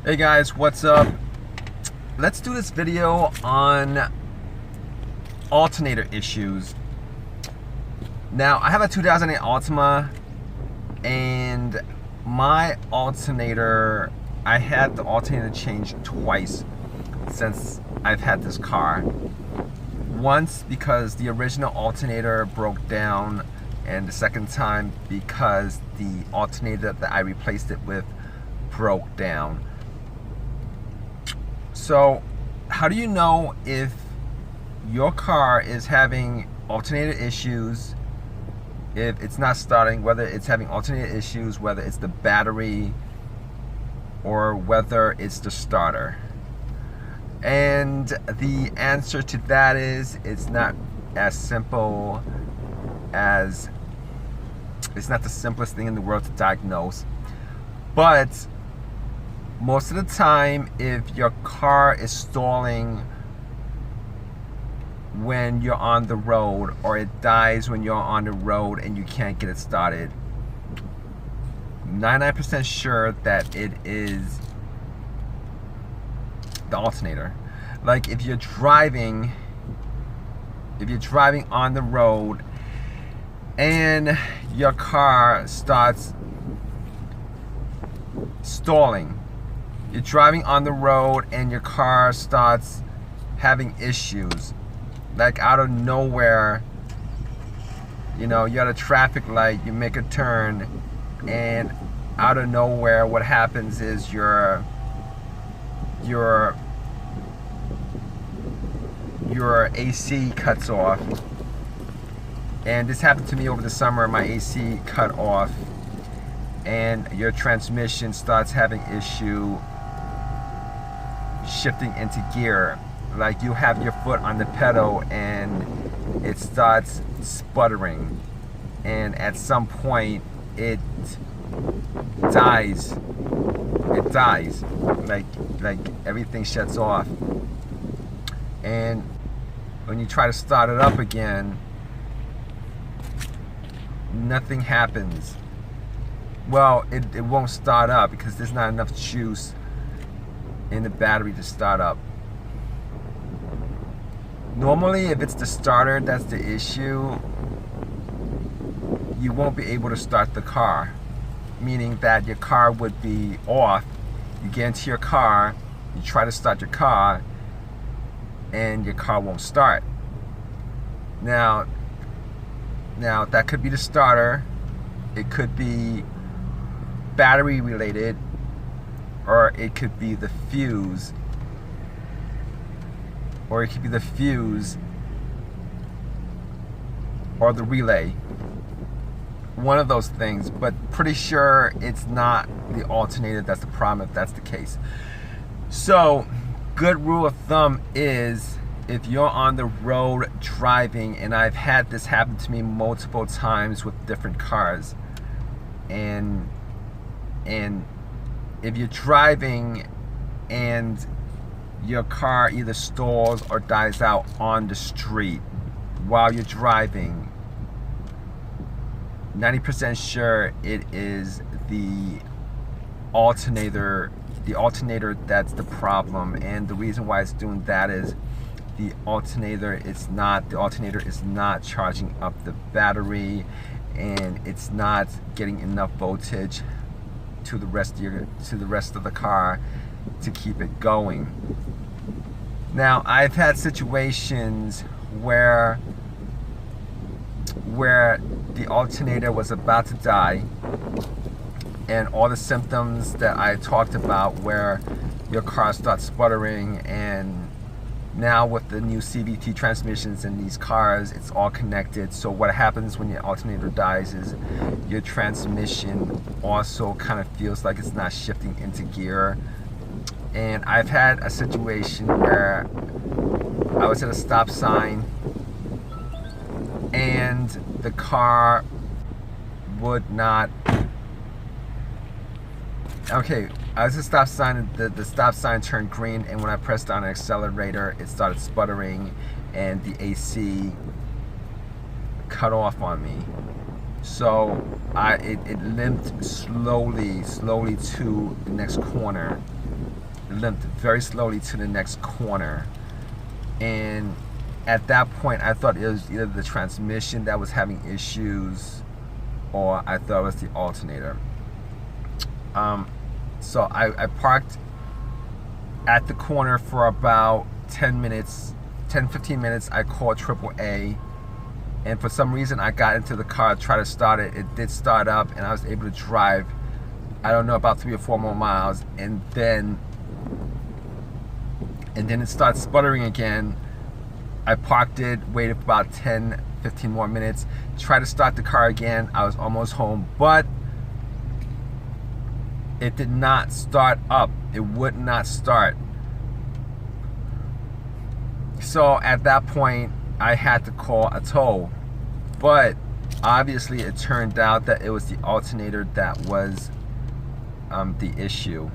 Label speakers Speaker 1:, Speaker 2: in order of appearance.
Speaker 1: Hey guys, what's up? Let's do this video on alternator issues. Now, I have a 2008 Altima, and my alternator, I had the alternator changed twice since I've had this car. Once because the original alternator broke down, and the second time because the alternator that I replaced it with broke down. So, how do you know if your car is having alternator issues, if it's not starting, whether it's having alternator issues, whether it's the battery, or whether it's the starter? And the answer to that is, it's not as simple as, it's not the simplest thing in the world to diagnose. But most of the time, if your car is stalling when you're on the road, or it dies when you're on the road and you can't get it started, 99% sure that it is the alternator. Like if you're driving on the road and your car starts stalling, you're driving on the road and your car starts having issues, like out of nowhere, you know, you're at a traffic light, you make a turn, and out of nowhere what happens is your AC cuts off. And this happened to me over the summer. My AC cut off and your transmission starts having issue shifting into gear. Like you have your foot on the pedal and it starts sputtering, and at some point it dies. It dies. Like everything shuts off. And when you try to start it up again, nothing happens. Well, it won't start up because there's not enough juice in the battery to start up. Normally, if it's the starter that's the issue, you won't be able to start the car, meaning that your car would be off. You get into your car, you try to start your car, and your car won't start. Now that could be the starter, it could be battery related, or it could be the fuse, or the relay. One of those things, but pretty sure it's not the alternator that's the problem if that's the case. So, good rule of thumb is, if you're on the road driving, and I've had this happen to me multiple times with different cars, and if you're driving and your car either stalls or dies out on the street while you're driving, 90% sure it is the alternator that's the problem. And the reason why it's doing that is the alternator is not charging up the battery, and it's not getting enough voltage to the rest of the car to keep it going. Now, I've had situations where the alternator was about to die, and all the symptoms that I talked about, where your car starts sputtering, and now with the new CVT transmissions in these cars, it's all connected. So what happens when your alternator dies is your transmission also kind of feels like it's not shifting into gear. And I've had a situation where I was at a stop sign and the car would not. Okay, I was at a stop sign, and the stop sign turned green, and when I pressed on an accelerator, it started sputtering, and the AC cut off on me. So it limped slowly to the next corner, limped very slowly to the next corner. And at that point, I thought it was either the transmission that was having issues, or I thought it was the alternator. So I parked at the corner for about 10 minutes, 10-15 minutes. I called AAA, and for some reason I got into the car, tried to start it. It did start up, and I was able to drive, I don't know, about 3 or 4 more miles, and then it started sputtering again. I parked it, waited for about 10-15 more minutes, tried to start the car again. I was almost home, but it did not start up. It would not start. So at that point, I had to call a tow. But obviously it turned out that it was the alternator that was the issue.